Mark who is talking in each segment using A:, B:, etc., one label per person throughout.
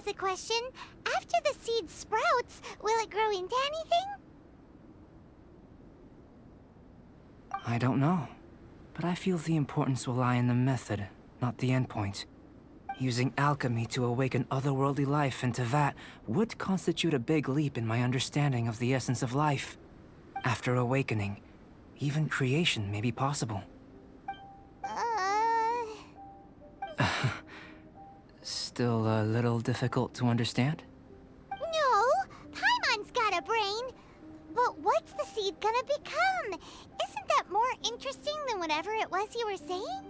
A: a question. After the seed sprouts, will it grow into anything?
B: I don't know, but I feel the importance will lie in the method, not the endpoint. Using alchemy to awaken otherworldly life into that would constitute a big leap in my understanding of the essence of life. After awakening, even creation may be possible. Still a little difficult to understand?
A: No, Paimon's got a brain. But what's the seed gonna become? Isn't that more interesting than whatever it was you were saying?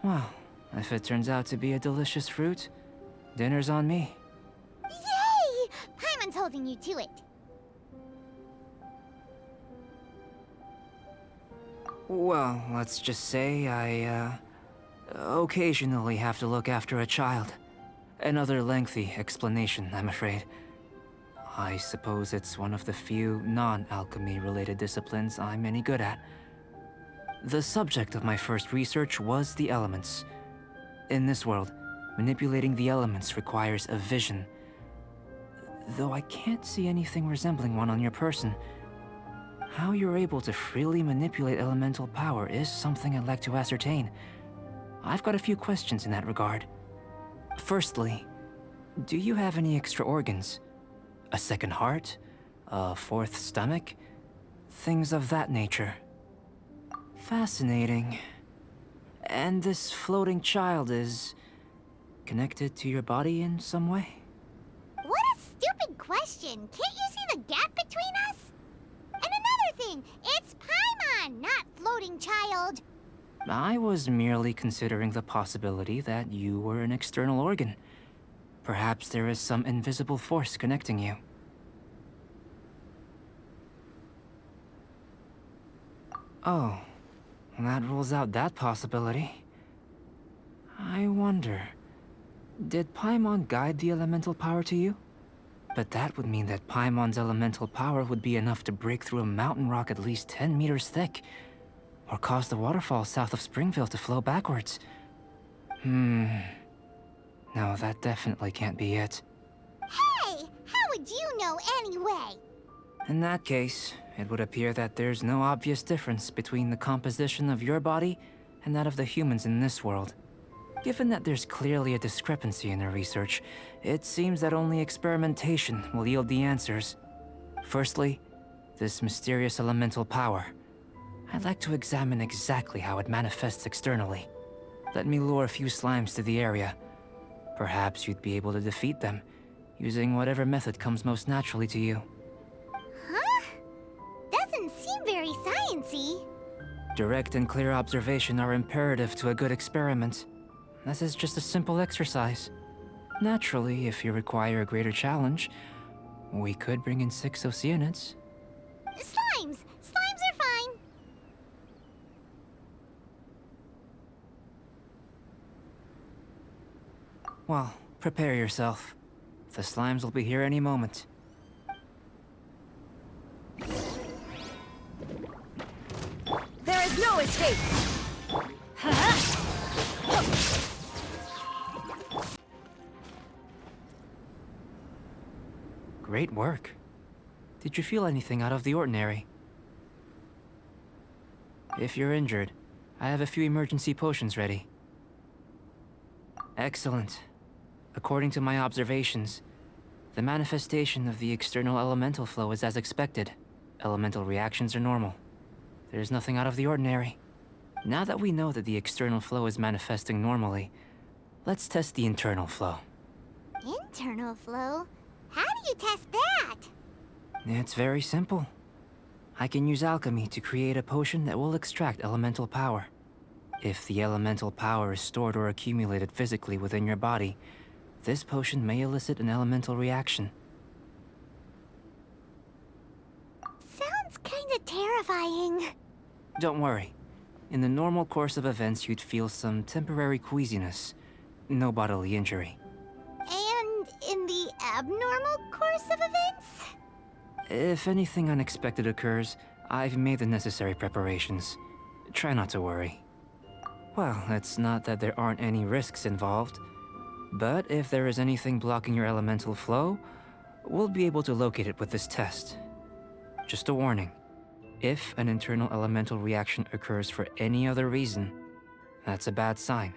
B: Well, if it turns out to be a delicious fruit, dinner's on me.
A: Yay! Paimon's holding you to it.
B: Well, let's just say I, occasionally have to look after a child. Another lengthy explanation, I'm afraid. I suppose it's one of the few non-alchemy related disciplines I'm any good at. The subject of my first research was the elements. In this world, manipulating the elements requires a vision. Though I can't see anything resembling one on your person, how you're able to freely manipulate elemental power is something I'd like to ascertain. I've got a few questions in that regard. Firstly, do you have any extra organs? A second heart? A fourth stomach? Things of that nature. Fascinating. And this floating child is connected to your body in some way?
A: What a stupid question! Can't you see the gap between us? And another thing, it's Paimon, not floating child.
B: I was merely considering the possibility that you were an external organ. Perhaps there is some invisible force connecting you. Oh, that rules out that possibility. I wonder, did Paimon guide the elemental power to you? But that would mean that Paimon's elemental power would be enough to break through a mountain rock at least 10 meters thick, or cause the waterfall south of Springville to flow backwards. No, that definitely can't be it.
A: Hey, how would you know anyway?
B: In that case, it would appear that there's no obvious difference between the composition of your body and that of the humans in this world. Given that there's clearly a discrepancy in the research, it seems that only experimentation will yield the answers. Firstly, this mysterious elemental power. I'd like to examine exactly how it manifests externally. Let me lure a few slimes to the area. Perhaps you'd be able to defeat them, using whatever method comes most naturally to you.
A: Huh? Doesn't seem very sciencey.
B: Direct and clear observation are imperative to a good experiment. This is just a simple exercise. Naturally, if you require a greater challenge, we could bring in 6 Oceanids.
A: Slimes! Slimes are fine.
B: Well, prepare yourself. The slimes will be here any moment.
C: There is no escape!
B: Great work. Did you feel anything out of the ordinary? If you're injured, I have a few emergency potions ready. Excellent. According to my observations, the manifestation of the external elemental flow is as expected. Elemental reactions are normal. There's nothing out of the ordinary. Now that we know that the external flow is manifesting normally, let's test the internal flow.
A: Internal flow? How do you test that?
B: It's very simple. I can use alchemy to create a potion that will extract elemental power. If the elemental power is stored or accumulated physically within your body, this potion may elicit an elemental reaction.
A: Sounds kinda terrifying.
B: Don't worry. In the normal course of events, you'd feel some temporary queasiness. No bodily injury.
A: And in the abnormal course of events?
B: If anything unexpected occurs, I've made the necessary preparations. Try not to worry. Well, it's not that there aren't any risks involved, but if there is anything blocking your elemental flow, we'll be able to locate it with this test. Just a warning. If an internal elemental reaction occurs for any other reason, that's a bad sign.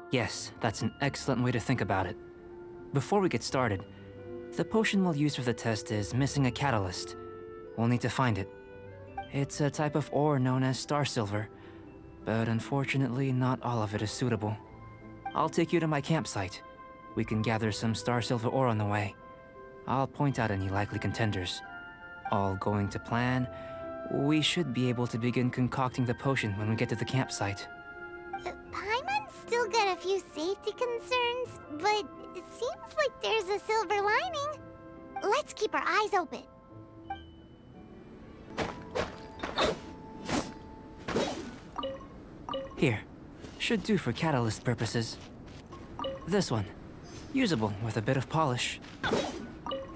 B: Yes, that's an excellent way to think about it. Before we get started, the potion we'll use for the test is missing a catalyst. We'll need to find it. It's a type of ore known as star silver, but unfortunately not all of it is suitable. I'll take you to my campsite. We can gather some star silver ore on the way. I'll point out any likely contenders. All going to plan, we should be able to begin concocting the potion when we get to the campsite.
A: Paimon's still got a few safety concerns, but it seems like there's a silver lining. Let's keep our eyes open.
B: Here, should do for catalyst purposes. This one, usable with a bit of polish.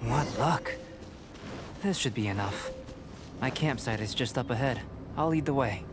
B: What luck. This should be enough. My campsite is just up ahead. I'll lead the way.